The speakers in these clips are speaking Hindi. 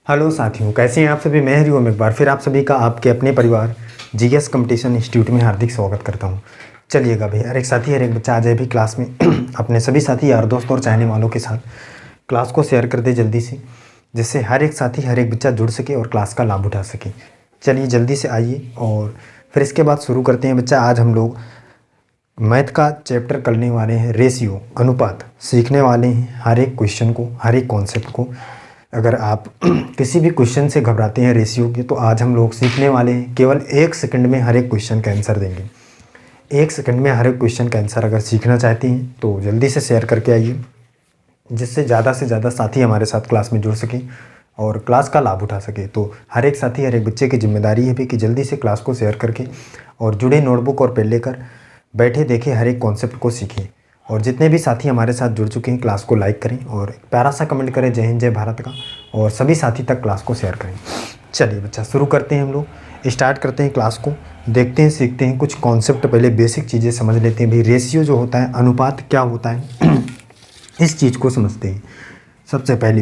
हेलो साथियों, कैसे हैं आप सभी। मैं हरिओम एक बार फिर आप सभी का आपके अपने परिवार जीएस कंपटीशन इंस्टीट्यूट में हार्दिक स्वागत करता हूं। चलिएगा भाई, हर एक साथी हर एक बच्चा आ जाए भी क्लास में अपने सभी साथी यार दोस्त और चाहने वालों के साथ क्लास को शेयर कर दे जल्दी से, जिससे हर एक साथी हर एक बच्चा जुड़ सके और क्लास का लाभ उठा सके। चलिए जल्दी से आइए और फिर इसके बाद शुरू करते हैं बच्चा। आज हम लोग मैथ का चैप्टर करने वाले हैं, रेशियो अनुपात सीखने वाले हैं। हर एक क्वेश्चन को, हर एक कॉन्सेप्ट को, अगर आप किसी भी क्वेश्चन से घबराते हैं रेशियो के, तो आज हम लोग सीखने वाले हैं। केवल 1 सेकंड में हर एक क्वेश्चन का आंसर देंगे। 1 सेकंड में हर एक क्वेश्चन का आंसर अगर सीखना चाहती हैं तो जल्दी से शेयर करके आइए, जिससे ज़्यादा से ज़्यादा साथी हमारे साथ क्लास में जुड़ सकें और क्लास का लाभ उठा सके। तो हर एक साथी हर एक बच्चे की जिम्मेदारी है भी कि जल्दी से क्लास को शेयर करके और जुड़े नोटबुक और पेन लेकर बैठे देखें, हर एक कॉन्सेप्ट को सीखें। और जितने भी साथी हमारे साथ जुड़ चुके हैं क्लास को लाइक करें और एक प्यारा सा कमेंट करें जय हिंद जय भारत का, और सभी साथी तक क्लास को शेयर करें। चलिए बच्चा, शुरू करते हैं। हम लोग स्टार्ट करते हैं क्लास को, देखते हैं, सीखते हैं कुछ कॉन्सेप्ट। पहले बेसिक चीज़ें समझ लेते हैं भाई। रेशियो जो होता है, अनुपात क्या होता है इस चीज़ को समझते हैं। सबसे पहले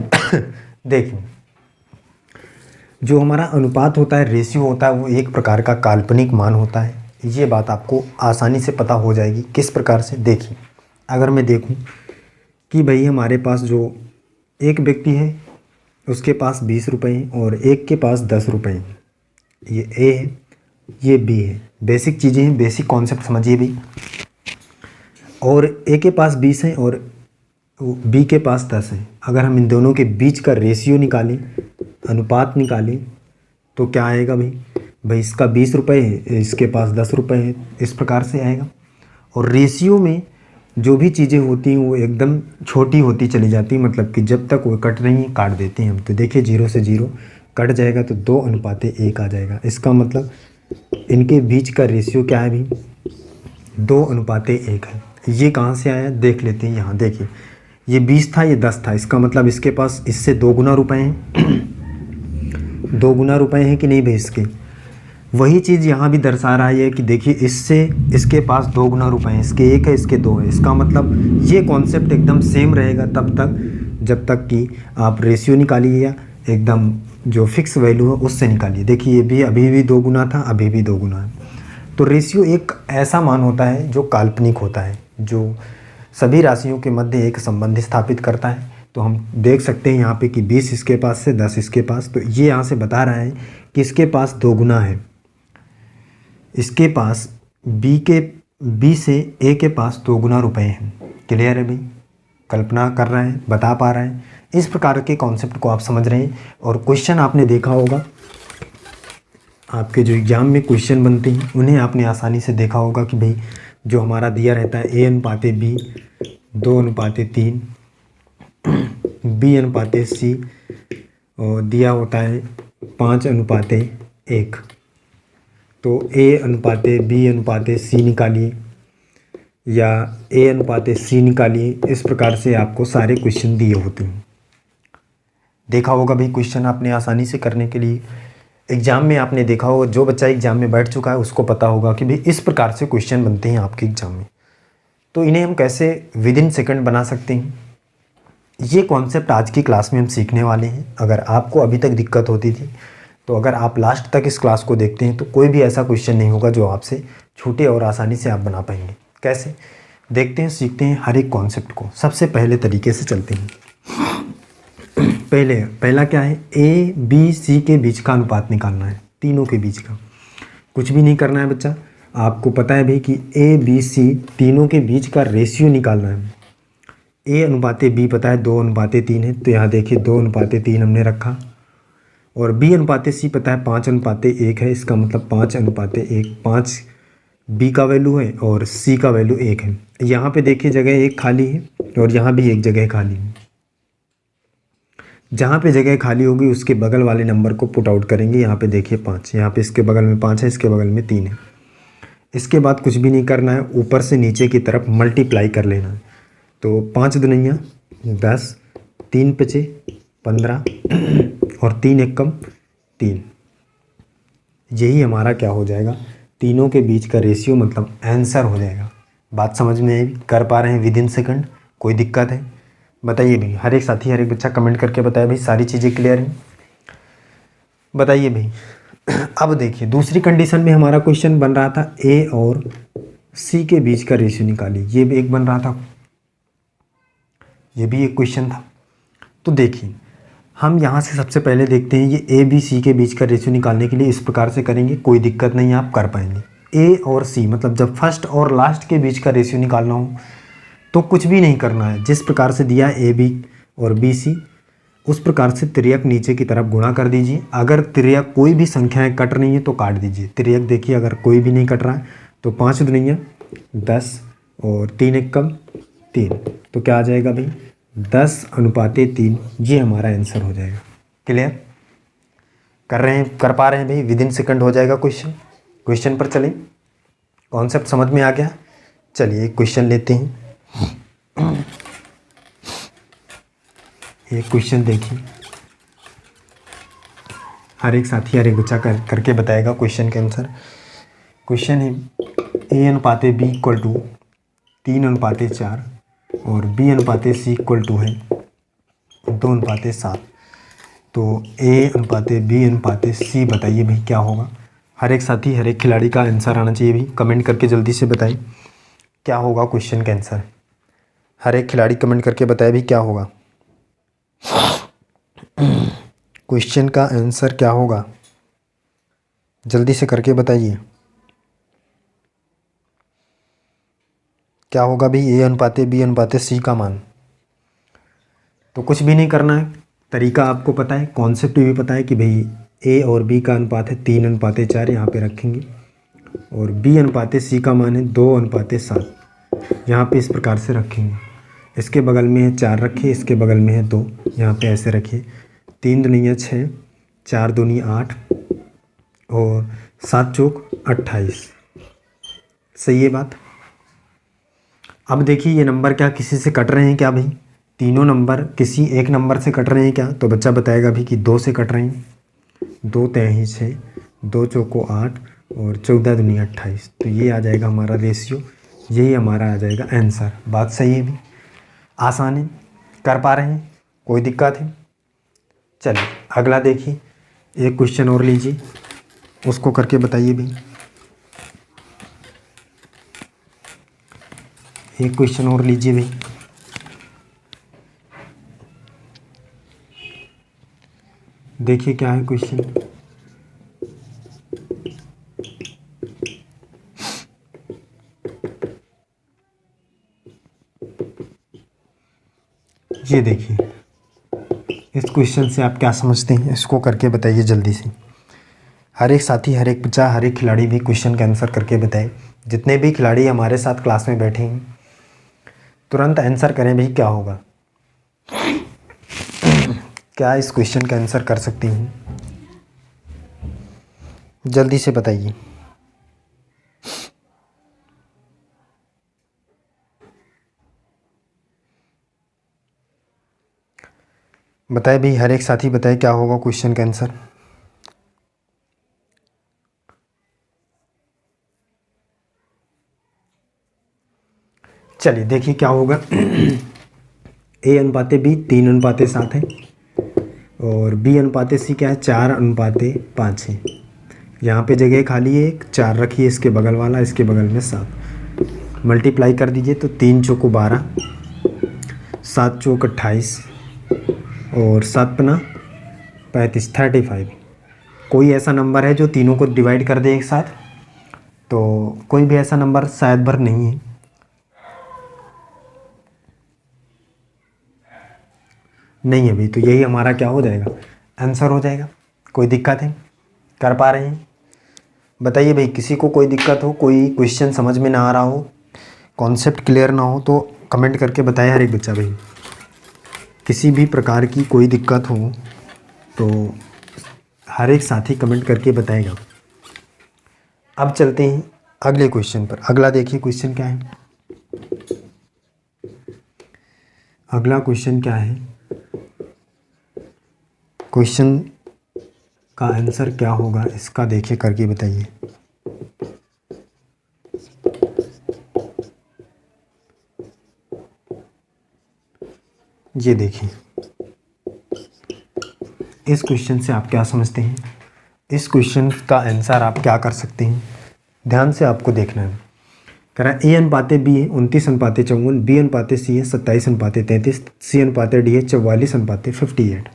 देखिए, जो हमारा अनुपात होता है, रेशियो होता है, वो एक प्रकार का काल्पनिक मान होता है। ये बात आपको आसानी से पता हो जाएगी। किस प्रकार से, देखिए, अगर मैं देखूं कि भाई हमारे पास जो एक व्यक्ति है उसके पास 20 रुपये हैं और एक के पास 10 रुपये हैं। ये ए है, ये बी है। बेसिक चीज़ें हैं, बेसिक कॉन्सेप्ट समझिए भी। और ए के पास 20 है और बी के पास 10 है। अगर हम इन दोनों के बीच का रेशियो निकालें, अनुपात निकालें, तो क्या आएगा भाई? भाई इसका 20 रुपये है, इसके पास 10 रुपये है, इस प्रकार से आएगा। और रेशियो में जो भी चीज़ें होती हैं वो एकदम छोटी होती चली जाती, मतलब कि जब तक वो कट रही हैं काट देते हैं हम। तो देखिए 0 से 0 कट जाएगा तो 2:1 आ जाएगा। इसका मतलब इनके बीच का रेशियो क्या है भाई? 2:1 है। ये कहाँ से आया देख लेते हैं। यहाँ देखिए, ये 20 था, ये 10 था। इसका मतलब इसके पास इससे 2 गुना रुपये हैं। 2 गुना रुपये हैं कि नहीं भाई इसके? वही चीज़ यहाँ भी दर्शा रहा है कि देखिए, इससे इसके पास 2 गुना रुपये हैं, इसके 1 है, इसके 2 है। इसका मतलब ये कॉन्सेप्ट एकदम सेम रहेगा तब तक जब तक कि आप रेशियो निकालिए या एकदम जो फिक्स वैल्यू है उससे निकालिए। देखिए, ये भी अभी भी 2 गुना था, अभी भी 2 गुना है। तो रेशियो एक ऐसा मान होता है जो काल्पनिक होता है, जो सभी राशियों के मध्य एक संबंध स्थापित करता है। तो हम देख सकते हैं यहाँ पे कि 20 इसके पास से 10 इसके पास, तो ये यहाँ से बता रहा है कि इसके पास 2 गुना है। इसके पास बी से ए के पास 2 गुना रुपये हैं। क्लियर है भाई? कल्पना कर रहे हैं, बता पा रहे हैं। इस प्रकार के कॉन्सेप्ट को आप समझ रहे हैं। और क्वेश्चन आपने देखा होगा, आपके जो एग्ज़ाम में क्वेश्चन बनते हैं उन्हें आपने आसानी से देखा होगा कि भाई जो हमारा दिया रहता है A/B, 2:3, B/C, और दिया होता है 5:1। तो A/B/C निकालिए या A/C निकालिए। इस प्रकार से आपको सारे क्वेश्चन दिए होते हैं। देखा होगा भाई क्वेश्चन आपने आसानी से करने के लिए। एग्ज़ाम में आपने देखा होगा, जो बच्चा एग्ज़ाम में बैठ चुका है उसको पता होगा कि भाई इस प्रकार से क्वेश्चन बनते हैं आपके एग्ज़ाम में। तो इन्हें हम कैसे विदिन सेकंड बना सकते हैं, ये कॉन्सेप्ट आज की क्लास में हम सीखने वाले हैं। अगर आपको अभी तक दिक्कत होती थी तो अगर आप लास्ट तक इस क्लास को देखते हैं तो कोई भी ऐसा क्वेश्चन नहीं होगा जो आपसे छूटे और आसानी से आप बना पाएंगे। कैसे, देखते हैं, सीखते हैं हर एक कॉन्सेप्ट को। सबसे पहले तरीके से चलते हैं। पहला क्या है? A/B/C के बीच का अनुपात निकालना है, तीनों के बीच का। कुछ भी नहीं करना है बच्चा, आपको पता है भाई कि A/B/C तीनों के बीच का रेशियो निकालना है। A/B पता है 2:3 है, तो यहाँ देखिए 2:3 हमने रखा। और B/C पता है 5:1 है। इसका मतलब 5:1, 5 B का वैल्यू है और C का वैल्यू 1 है। यहाँ पे देखिए जगह 1 खाली है और यहाँ भी एक जगह खाली है। जहाँ पे जगह खाली होगी उसके बगल वाले नंबर को पुट आउट करेंगे। यहाँ पे देखिए 5, यहाँ पे इसके बगल में 5 है, इसके बगल में 3 है। इसके बाद कुछ भी नहीं करना है, ऊपर से नीचे की तरफ मल्टीप्लाई कर लेना है। तो 5 दूनिया 10, 3 5 15 और 3 एकम 3। यही हमारा क्या हो जाएगा? तीनों के बीच का रेशियो, मतलब आंसर हो जाएगा। बात समझ में आई? कर पा रहे हैं विदिन सेकंड? कोई दिक्कत है बताइए भाई। हर एक साथी हर एक बच्चा कमेंट करके बताए भाई सारी चीज़ें क्लियर हैं। बताइए भाई। अब देखिए दूसरी कंडीशन में हमारा क्वेश्चन बन रहा था ए और सी के बीच का रेशियो निकालिए, ये भी एक बन रहा था, ये भी एक क्वेश्चन था। तो देखिए हम यहाँ से सबसे पहले देखते हैं ये ए बी सी के बीच का रेशियो निकालने के लिए इस प्रकार से करेंगे, कोई दिक्कत नहीं, आप कर पाएंगे। ए और सी मतलब जब फर्स्ट और लास्ट के बीच का रेशियो निकालना हो तो कुछ भी नहीं करना है, जिस प्रकार से दिया है ए बी और बी सी उस प्रकार से तिर्यक नीचे की तरफ गुणा कर दीजिए। अगर तिर्यक कोई भी संख्याएं कट रही हैं तो काट दीजिए। तिर्यक देखिए अगर कोई भी नहीं कट रहा है तो 5 दुनिया 10 और 3 एकम 3, तो क्या आ जाएगा भाई 10:3। ये हमारा आंसर हो जाएगा। क्लियर कर रहे हैं, कर पा रहे हैं भाई, विद इन सेकंड हो जाएगा क्वेश्चन। क्वेश्चन पर चलें, कॉन्सेप्ट समझ में आ गया। चलिए एक क्वेश्चन लेते हैं। एक क्वेश्चन देखिए, हर एक साथी हर एक बच्चा करके बताएगा क्वेश्चन के आंसर। क्वेश्चन है A/B = 3:4 और B/C = है 2:7। तो A/B/C बताइए भाई क्या होगा। हर एक साथी हर एक खिलाड़ी का आंसर आना चाहिए भाई, कमेंट करके जल्दी से बताइए क्या होगा क्वेश्चन का आंसर। हर एक खिलाड़ी कमेंट करके बताए भाई क्या होगा क्वेश्चन का आंसर, क्या होगा जल्दी से करके बताइए क्या होगा भाई A/B/C का मान। तो कुछ भी नहीं करना है, तरीका आपको पता है, कॉन्सेप्ट भी पता है कि भाई A और B का अनुपात है 3:4 यहाँ पे रखेंगे और B/C का मान है 2:7 यहाँ पे इस प्रकार से रखेंगे। इसके बगल में है 4 रखिए, इसके बगल में है 2, यहाँ पे ऐसे रखिए। 3 दुनिया 6, 4 दूनी 8 और 7 चौक 28। सही है बात। अब देखिए ये नंबर क्या किसी से कट रहे हैं क्या भाई, तीनों नंबर किसी एक नंबर से कट रहे हैं क्या, तो बच्चा बताएगा भाई कि 2 से कट रहे हैं। 2 3 6, 2 चौको 8 और 14 दुनिया 28। तो ये आ जाएगा हमारा रेशियो, यही हमारा आ जाएगा आंसर। बात सही है भी, आसान है, कर पा रहे हैं, कोई दिक्कत है। चलिए अगला देखिए, एक क्वेश्चन और लीजिए, उसको करके बताइए भाई। एक क्वेश्चन और लीजिए भाई। देखिए क्या है क्वेश्चन। ये देखिए, इस क्वेश्चन से आप क्या समझते हैं, इसको करके बताइए जल्दी से। हर एक साथी हर एक बच्चा हर एक खिलाड़ी भी क्वेश्चन का आंसर करके बताए। जितने भी खिलाड़ी हमारे साथ क्लास में बैठे हैं तुरंत आंसर करें भाई क्या होगा, क्या इस क्वेश्चन का आंसर कर सकते हैं, जल्दी से बताइए। बताए भाई, हर एक साथी बताए क्या होगा क्वेश्चन का आंसर। चलिए देखिए क्या होगा। A/B 3:7 है और B/C क्या है 4:5 है। यहाँ पे जगह खाली है, एक 4 रखिए, इसके बगल वाला, इसके बगल में 7। मल्टीप्लाई कर दीजिए तो 3 चौको 12, 7 चौक 28 और 7 पना 35, 35। कोई ऐसा नंबर है जो तीनों को डिवाइड कर दे एक साथ, तो कोई भी ऐसा नंबर शायद भर नहीं है। नहीं है भाई, तो यही हमारा क्या हो जाएगा, आंसर हो जाएगा। कोई दिक्कत है, कर पा रहे हैं बताइए भाई। किसी को कोई दिक्कत हो, कोई क्वेश्चन समझ में ना आ रहा हो, कॉन्सेप्ट क्लियर ना हो तो कमेंट करके बताए हर एक बच्चा भाई। किसी भी प्रकार की कोई दिक्कत हो तो हर एक साथी कमेंट करके बताएगा। अब चलते हैं अगले क्वेश्चन पर। अगला देखिए क्वेश्चन क्या है। अगला क्वेश्चन क्या है, क्वेश्चन का आंसर क्या होगा इसका देखिए करके बताइए। ये देखिए, इस क्वेश्चन से आप क्या समझते हैं, इस क्वेश्चन का आंसर आप क्या कर सकते हैं, ध्यान से आपको देखना है। कह रहा है ए अनुपाते बी है 29:54, बी अनुपाते सी है 27:33, सी अनुपाते डी है 44:58।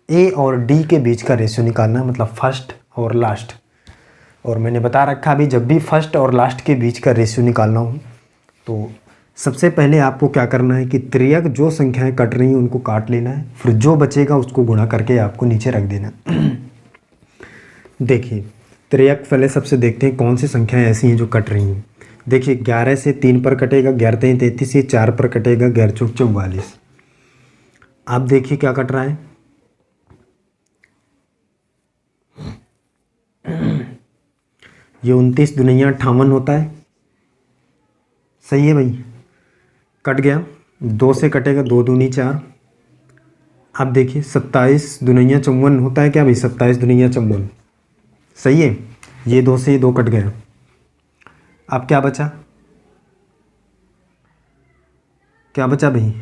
ए और डी के बीच का रेशियो निकालना है, मतलब फर्स्ट और लास्ट। और मैंने बता रखा अभी जब भी फर्स्ट और लास्ट के बीच का रेशियो निकालना हो तो सबसे पहले आपको क्या करना है कि त्रियक जो संख्याएं कट रही हैं उनको काट लेना है, फिर जो बचेगा उसको गुणा करके आपको नीचे रख देना। देखिए त्रियक पहले सबसे देखते हैं कौन सी संख्याएं ऐसी हैं जो कट रही हैं। देखिए 11 से 3 पर कटेगा, 11 3 33, ये 4 पर कटेगा, 11 चौक 44। आप देखिए क्या कट रहा है, ये 29 दुनिया 58 होता है, सही है भाई, कट गया। 2 से कटेगा, 2 दूनी 4। अब देखिए 27 दुनिया 54 होता है क्या भाई, 27 दुनिया 54, सही है। ये 2 से ये 2 कट गया। अब क्या बचा, क्या बचा भाई,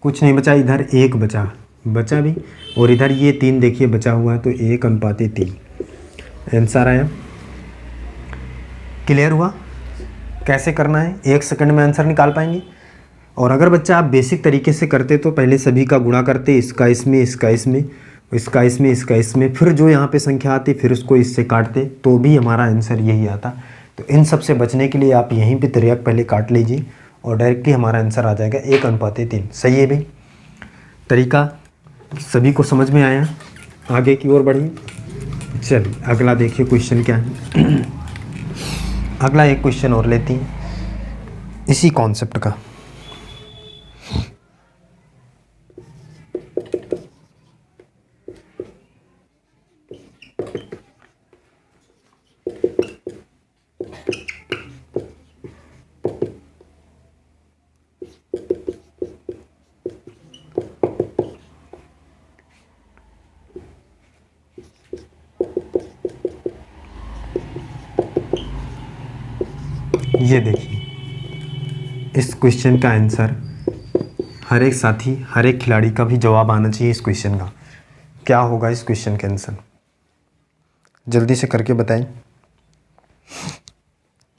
कुछ नहीं बचा, इधर 1 बचा भी, और इधर ये 3 देखिए बचा हुआ है, तो 1:3 आंसर आया। क्लियर हुआ कैसे करना है, 1 सेकंड में आंसर निकाल पाएंगे। और अगर बच्चा आप बेसिक तरीके से करते तो पहले सभी का गुणा करते, इसका इसमें, इसका इसमें, इसका इसमें, इसका इसमें, फिर जो यहाँ पे संख्या आती फिर उसको इससे काटते, तो भी हमारा आंसर यही आता। तो इन सब से बचने के लिए आप यहीं पे त्रियक पहले काट लीजिए और डायरेक्टली हमारा आंसर आ जाएगा 1:3। सही है भाई, तरीका सभी को समझ में आया, आगे की ओर बढ़िए। चलिए अगला देखिए क्वेश्चन क्या है। अगला एक क्वेश्चन और लेती हैं इसी कॉन्सेप्ट का। ये देखिए इस क्वेश्चन का आंसर हर एक साथी, हर एक खिलाड़ी का भी जवाब आना चाहिए इस क्वेश्चन का। क्या होगा इस क्वेश्चन का आंसर, जल्दी से करके बताएं।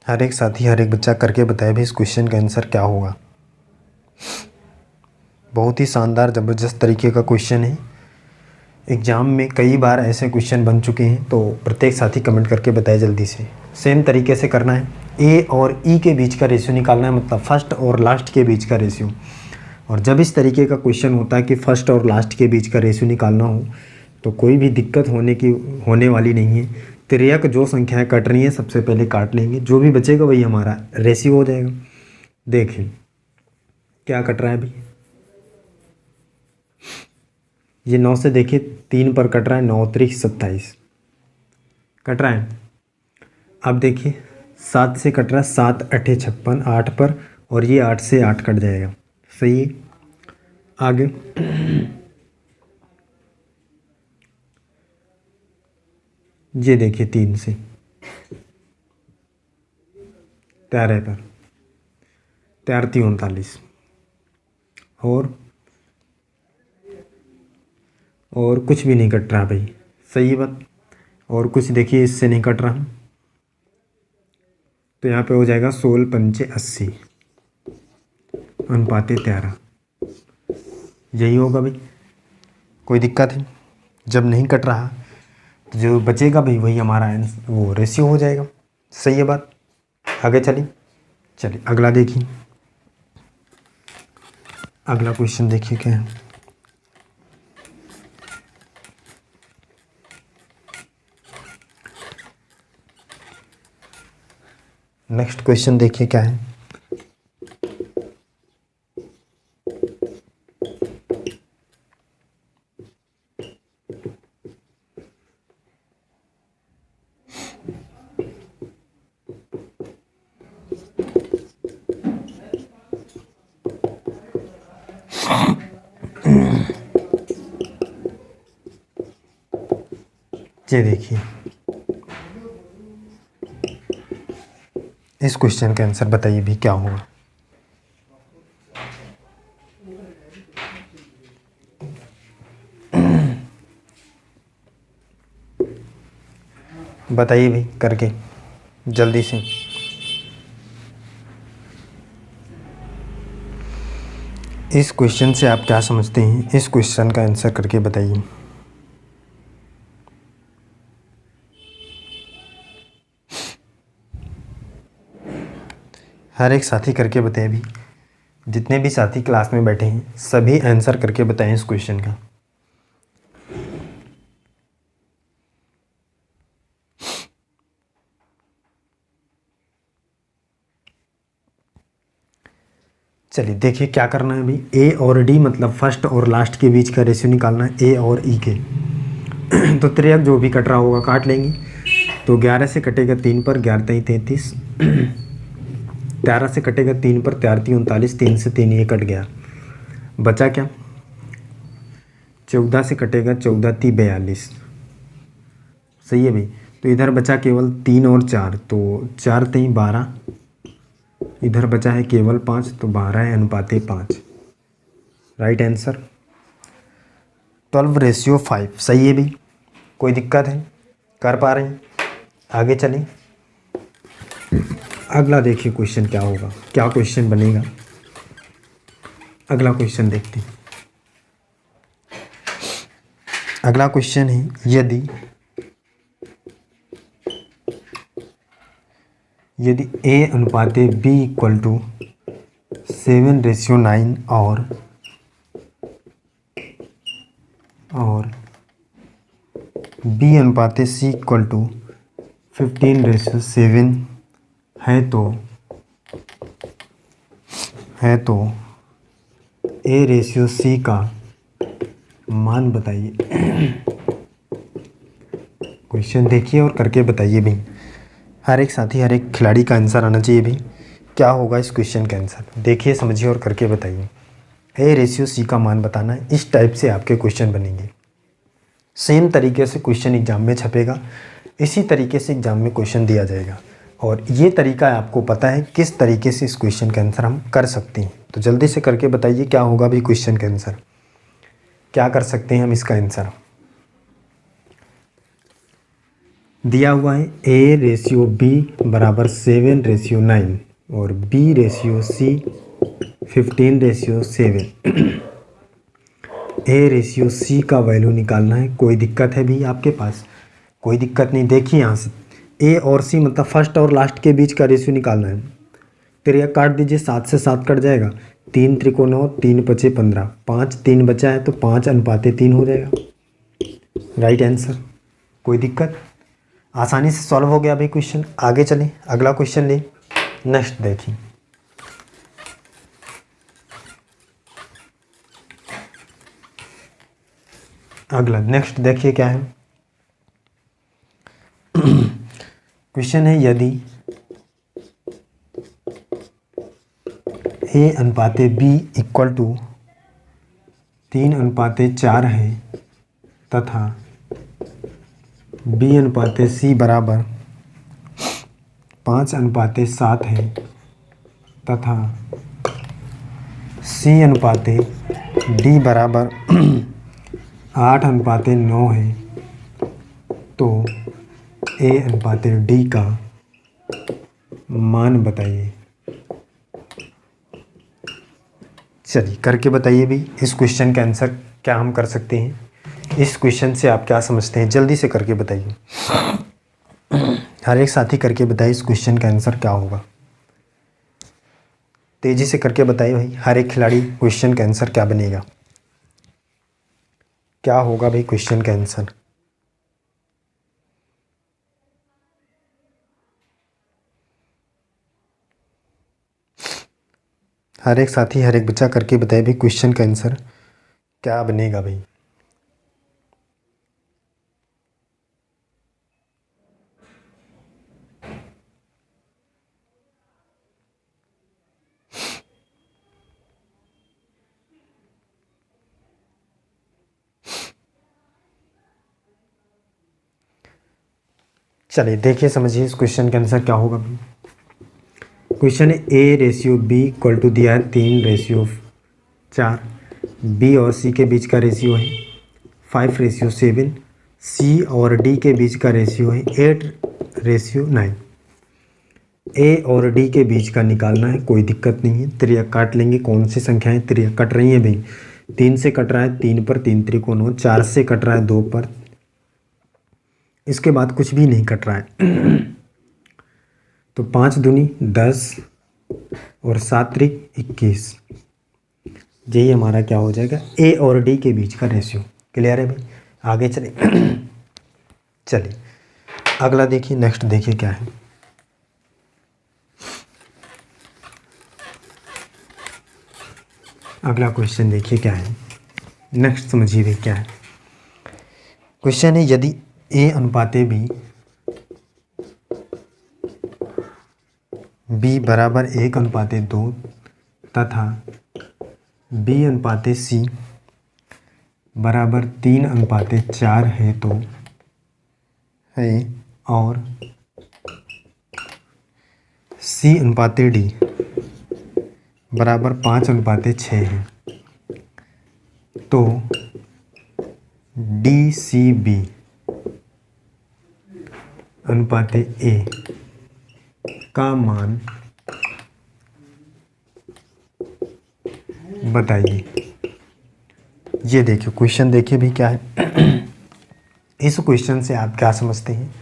हर एक साथी, हर एक बच्चा करके बताए भी इस क्वेश्चन का आंसर क्या होगा। बहुत ही शानदार ज़बरदस्त तरीके का क्वेश्चन है, एग्ज़ाम में कई बार ऐसे क्वेश्चन बन चुके हैं, तो प्रत्येक साथी कमेंट करके बताए जल्दी से। सेम तरीके से करना है, ए और ई के बीच का रेशियो निकालना है, मतलब फर्स्ट और लास्ट के बीच का रेशियो। और जब इस तरीके का क्वेश्चन होता है कि फर्स्ट और लास्ट के बीच का रेशियो निकालना हो तो कोई भी दिक्कत होने वाली नहीं है। त्रियक जो संख्याएं कट रही हैं सबसे पहले काट लेंगे, जो भी बचेगा वही हमारा रेशियो हो जाएगा। देखिए क्या कट रहा है अभी, ये 9 से देखिए 3 पर कट रहा है, 9 3 27 कट रहा है। अब देखिए 7 से कट रहा है, 7 8 56 8 पर, और ये 8 से 8 कट जाएगा, सही है। आगे ये देखिए 3 से 13 पर, 13 3 39, और कुछ भी नहीं कट रहा भाई, सही है बात। और कुछ देखिए इससे नहीं कट रहा, तो यहाँ पे हो जाएगा 16 पंचे 80 अनुपाते 13, यही होगा भाई। कोई दिक्कत है, जब नहीं कट रहा तो जो बचेगा भाई वही हमारा आंसर, वो रेशियो हो जाएगा, सही है बात। आगे चलिए अगला देखिए, अगला क्वेश्चन देखिए क्या है। नेक्स्ट क्वेश्चन देखिए क्या है। ये देखिए इस क्वेश्चन का आंसर बताइए भी क्या होगा। बताइए भाई करके जल्दी से। इस क्वेश्चन से आप क्या समझते हैं, इस क्वेश्चन का आंसर करके बताइए। हर एक साथी करके बताए भी, जितने भी साथी क्लास में बैठे हैं सभी आंसर करके बताएं इस क्वेश्चन का। चलिए देखिए क्या करना है अभी। ए और डी मतलब फर्स्ट और लास्ट के बीच का रेशियो निकालना है, ए और ई के। तो त्रियक जो भी कट रहा होगा काट लेंगे। तो 11 से कटेगा 3 पर, 11 3 33। 13 से कटेगा 3 पर, 4 3 39, 3 से 3 ये कट गया। बचा क्या? 14 से कटेगा 14 3 42। सही है भाई। तो इधर बचा केवल 3 और 4, तो 4 3 12। इधर बचा है केवल 5, तो 12 है अनुपाते 5। Right answer 12:5। सही है भाई। कोई दिक्कत है? कर पा रहे हैं? आगे चलें। अगला देखिए क्वेश्चन क्या होगा, क्या क्वेश्चन बनेगा। अगला क्वेश्चन देखते हैं। अगला क्वेश्चन है, यदि A अनुपाते B इक्वल टू 7:9 और B अनुपाते C इक्वल टू 15:7 है तो A/C का मान बताइए। क्वेश्चन देखिए और करके बताइए भाई। हर एक साथी, हर एक खिलाड़ी का आंसर आना चाहिए भाई। क्या होगा इस क्वेश्चन का आंसर, देखिए समझिए और करके बताइए। A/C का मान बताना है। इस टाइप से आपके क्वेश्चन बनेंगे। सेम तरीके से क्वेश्चन एग्जाम में छपेगा, इसी तरीके से एग्जाम में क्वेश्चन दिया जाएगा। और ये तरीका आपको पता है किस तरीके से इस क्वेश्चन का आंसर हम कर सकते हैं। तो जल्दी से करके बताइए क्या होगा भी क्वेश्चन का आंसर, क्या कर सकते हैं हम इसका आंसर। दिया हुआ है A/B बराबर 7:9 और B/C 15:7। A/C का वैल्यू निकालना है। कोई दिक्कत है भी आपके पास? कोई दिक्कत नहीं। देखिए यहाँ से A और C मतलब फर्स्ट और लास्ट के बीच का रेशियो निकालना है। त्रिया काट दीजिए, 7 से 7 कट जाएगा। 3 त्रिकोण 9, 3 5 15, 5 3 बचा है तो 5:3 हो जाएगा। Right answer. कोई दिक्कत? आसानी से सॉल्व हो गया भाई क्वेश्चन। आगे चलें, अगला क्वेश्चन ले। नेक्स्ट देखिए। अगला नेक्स्ट देखिए क्या है। क्वेश्चन है, यदि A अनुपाते B इक्वल टू 3:4 है तथा B अनुपाते C बराबर 5:7 है तथा C अनुपाते D बराबर 8:9 है, तो A अनुपाते D का मान बताइए। चलिए करके बताइए भी इस क्वेश्चन का आंसर क्या हम कर सकते हैं। इस क्वेश्चन से आप क्या समझते हैं, जल्दी से करके बताइए। हर एक साथी करके बताइए इस क्वेश्चन का आंसर क्या होगा। तेजी से करके बताइए भाई। हर एक खिलाड़ी क्वेश्चन का आंसर क्या बनेगा, क्या होगा भाई क्वेश्चन का आंसर। हर एक साथी, हर एक बच्चा करके बताए भाई क्वेश्चन का आंसर क्या बनेगा भाई। चलिए देखिए समझिए इस क्वेश्चन का आंसर क्या होगा भाई। क्वेश्चन है A/B इक्वल टू दिया है 3:4। B और C के बीच का रेशियो है 5:7। सी और डी के बीच का रेशियो है 8:9। ए और डी के बीच का निकालना है, कोई दिक्कत नहीं है। त्रिज्या काट लेंगे, कौन सी संख्याएं त्रिज्या कट रही हैं भाई? 3 से कट रहा है 3 पर, 3 त्रिकोण हो। 4 से कट रहा है 2 पर, इसके बाद कुछ भी नहीं कट रहा है। तो 5 दूनी 10 और 7 त्रिक 21। यही हमारा क्या हो जाएगा? ए और डी के बीच का रेशियो। क्लियर है भाई? आगे चलिए। चलिए अगला देखिए, नेक्स्ट देखिए क्या है। अगला क्वेश्चन देखिए क्या है, नेक्स्ट समझिए भाई क्या है। क्वेश्चन है, यदि ए अनुपाते बी बराबर 1:2 तथा बी अनुपाते सी बराबर 3:4 है तो है, और सी अनुपाते डी बराबर 5:6 है, तो डी सी बी अनुपाते ए का मान बताइए। ये देखिए क्वेश्चन, देखिए भी क्या है। इस क्वेश्चन से आप क्या समझते हैं?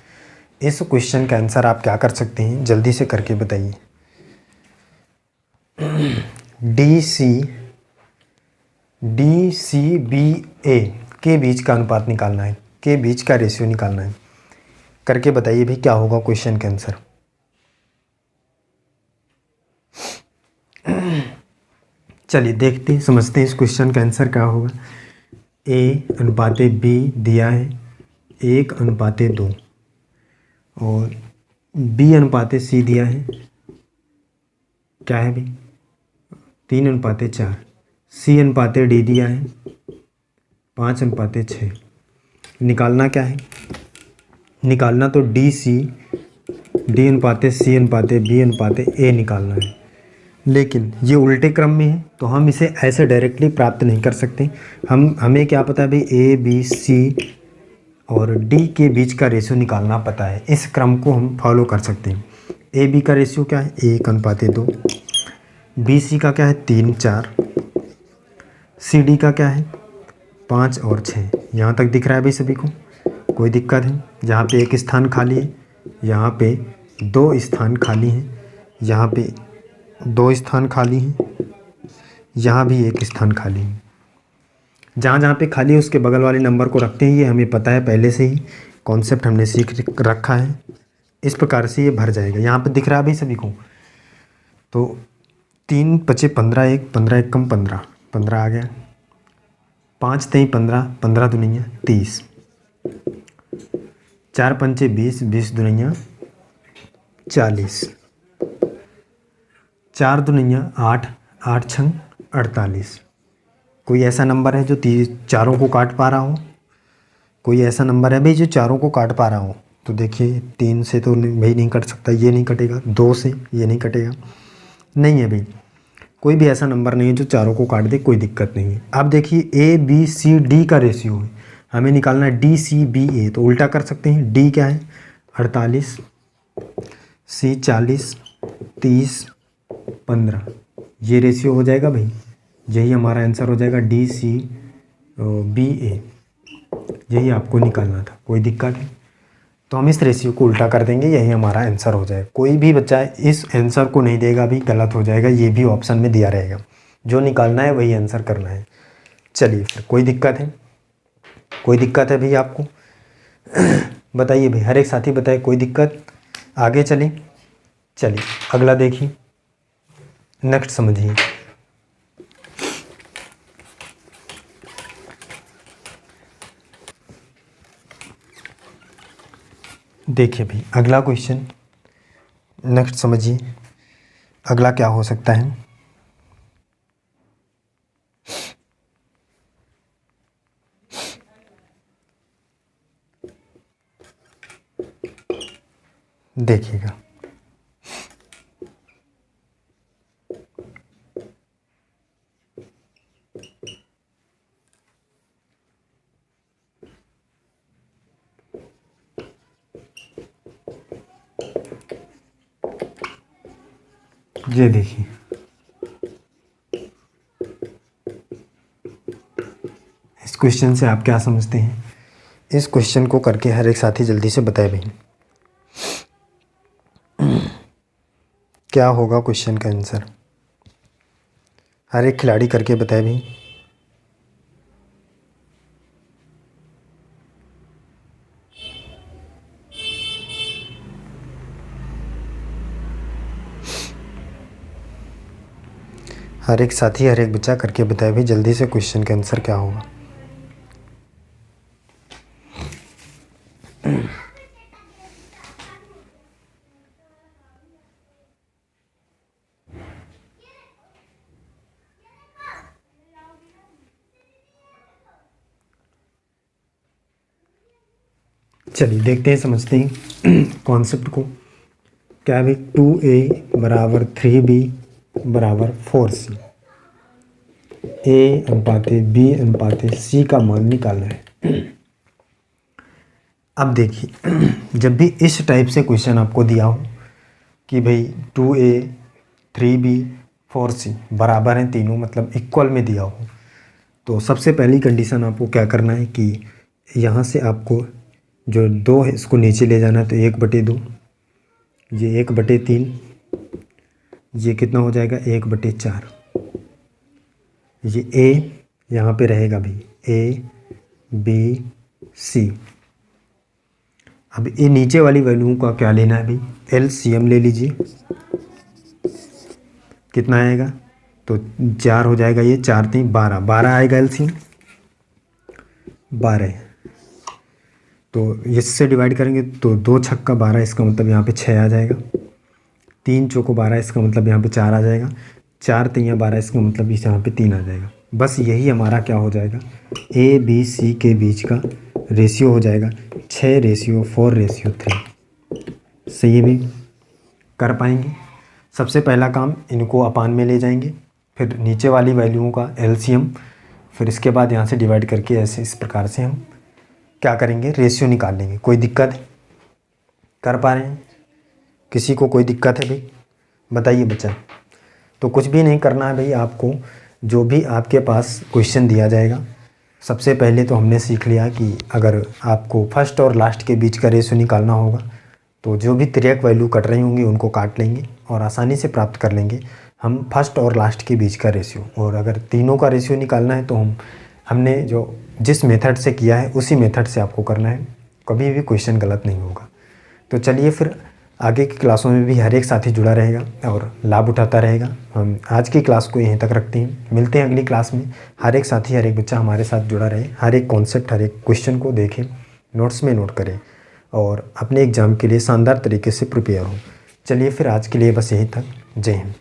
इस क्वेश्चन का आंसर आप क्या कर सकते हैं, जल्दी से करके बताइए। डी सी बी ए के बीच का अनुपात निकालना है, के बीच का रेशियो निकालना है, करके बताइए भी क्या होगा क्वेश्चन का आंसर। चलिए देखते हैं, समझते हैं इस क्वेश्चन का आंसर क्या होगा। ए अनुपाते बी दिया है 1:2 और बी अनुपाते सी दिया है क्या है भाई 3:4। सी अनुपाते डी दिया है 5:6। निकालना क्या है? निकालना तो डी सी डी अनुपाते सी अनुपाते बी अनुपाते ए निकालना है, लेकिन ये उल्टे क्रम में है तो हम इसे ऐसे डायरेक्टली प्राप्त नहीं कर सकते। हमें क्या पता है भाई, ए बी सी और डी के बीच का रेशियो निकालना पता है। इस क्रम को हम फॉलो कर सकते हैं। ए बी का रेशियो क्या है 1:2, बी सी का क्या है 3:4, सी डी का क्या है 5 और 6। यहाँ तक दिख रहा है भाई सभी को? कोई दिक्कत है? यहाँ पे एक स्थान खाली है, यहाँ पे 2 स्थान खाली हैं, यहाँ पे 2 स्थान खाली हैं, यहाँ भी 1 स्थान खाली है। जहाँ जहाँ पे खाली है उसके बगल वाले नंबर को रखते हैं, ये हमें पता है पहले से ही, कॉन्सेप्ट हमने सीख रखा है। इस प्रकार से ये भर जाएगा। यहाँ पे दिख रहा है भाई सभी को? तो 3 × 5 = 15, 15 × 1 = 15, 15 आ गया। 5 × 3 = 15, 15 दूनी 30, 4 × 5 = 20, 20 दूनी 40, 4 दूनी 8, 8 × 6 = 48। कोई ऐसा नंबर है जो चारों को काट पा रहा हो? कोई ऐसा नंबर है भाई जो चारों को काट पा रहा हो? तो देखिए 3 से तो भाई नहीं कट सकता, ये नहीं कटेगा। 2 से ये नहीं कटेगा, नहीं है भाई। कोई भी ऐसा नंबर नहीं है जो चारों को काट दे, कोई दिक्कत नहीं है। अब देखिए ए बी सी डी का रेशियो है, हमें निकालना है डी सी बी ए। तो उल्टा कर सकते हैं, डी क्या है 48, सी 40, 30, 15। ये रेशियो हो जाएगा भाई, यही हमारा आंसर हो जाएगा डी सी बी ए। यही आपको निकालना था, कोई दिक्कत है? तो हम इस रेशियो को उल्टा कर देंगे, यही हमारा आंसर हो जाएगा। कोई भी बच्चा इस आंसर को नहीं देगा भी, गलत हो जाएगा। ये भी ऑप्शन में दिया रहेगा, जो निकालना है वही आंसर करना है। चलिए फिर, कोई दिक्कत है? कोई दिक्कत है भैया आपको? बताइए भाई, हर एक साथी बताए कोई दिक्कत? आगे चलें। चलिए अगला देखिए, नेक्स्ट समझिए। देखिए भाई अगला क्वेश्चन, नेक्स्ट समझिए अगला क्या हो सकता है। देखिएगा, ये देखिए, इस क्वेश्चन से आप क्या समझते हैं? इस क्वेश्चन को करके हर एक साथी जल्दी से बताए भाई, क्या होगा क्वेश्चन का आंसर? हर एक खिलाड़ी करके बताए भाई। हर एक साथी, हर एक बच्चा करके बताए भाई जल्दी से, क्वेश्चन का आंसर क्या होगा? चलिए देखते हैं, समझते हैं कॉन्सेप्ट को। क्या है भाई? 2a बराबर 3b बराबर 4c, a अनुपाते b अनुपाते c का मान निकालना है। अब देखिए, जब भी इस टाइप से क्वेश्चन आपको दिया हो कि भाई 2a 3b 4c बराबर हैं तीनों, मतलब इक्वल में दिया हो, तो सबसे पहली कंडीशन आपको क्या करना है कि यहाँ से आपको जो 2 है इसको नीचे ले जाना है, तो 1/2, ये 1/3, ये कितना हो जाएगा 1/4, ये a यहाँ पे रहेगा भी a b c। अब ये नीचे वाली वैल्यू का क्या लेना है भाई? LCM ले लीजिए, कितना आएगा? तो 4 हो जाएगा, ये 4 3 12, 12 आएगा LCM 12। तो इससे डिवाइड करेंगे तो 2 छक्का 12, इसका मतलब यहाँ पे 6 आ जाएगा, 3 चौको 12, इसका मतलब यहाँ पे 4 आ जाएगा, 4 3 12, इसका मतलब इस यहाँ पे 3 आ जाएगा। बस यही हमारा क्या हो जाएगा, ABC के बीच का रेशियो हो जाएगा 6:4:3। सही है भी, कर पाएंगे। सबसे पहला काम, इनको अपान में ले जाएंगे, फिर नीचे वाली वैल्यूओं का LCM, फिर इसके बाद यहाँ से डिवाइड करके ऐसे इस प्रकार से हम क्या करेंगे, रेशियो निकाल लेंगे। कोई दिक्कत है? कर पा रहे हैं? किसी को कोई दिक्कत है भाई? बताइए बच्चा। तो कुछ भी नहीं करना है भाई आपको, जो भी आपके पास क्वेश्चन दिया जाएगा, सबसे पहले तो हमने सीख लिया कि अगर आपको फर्स्ट और लास्ट के बीच का रेशियो निकालना होगा तो जो भी तिर्यक वैल्यू कट रही होंगी उनको काट लेंगे और आसानी से प्राप्त कर लेंगे हम फर्स्ट और लास्ट के बीच का रेशियो। और अगर तीनों का रेशियो निकालना है तो हमने जो जिस मेथड से किया है उसी मेथड से आपको करना है, कभी भी क्वेश्चन गलत नहीं होगा। तो चलिए फिर आगे की क्लासों में भी हर एक साथी जुड़ा रहेगा और लाभ उठाता रहेगा। हम आज की क्लास को यहीं तक रखते हैं, मिलते हैं अगली क्लास में। हर एक साथी, हर एक बच्चा हमारे साथ जुड़ा रहे, हर एक कॉन्सेप्ट, हर एक क्वेश्चन को देखें, नोट्स में नोट करें और अपने एग्ज़ाम के लिए शानदार तरीके से प्रिपेयर हो। चलिए फिर आज के लिए बस यहीं तक। जय हिंद।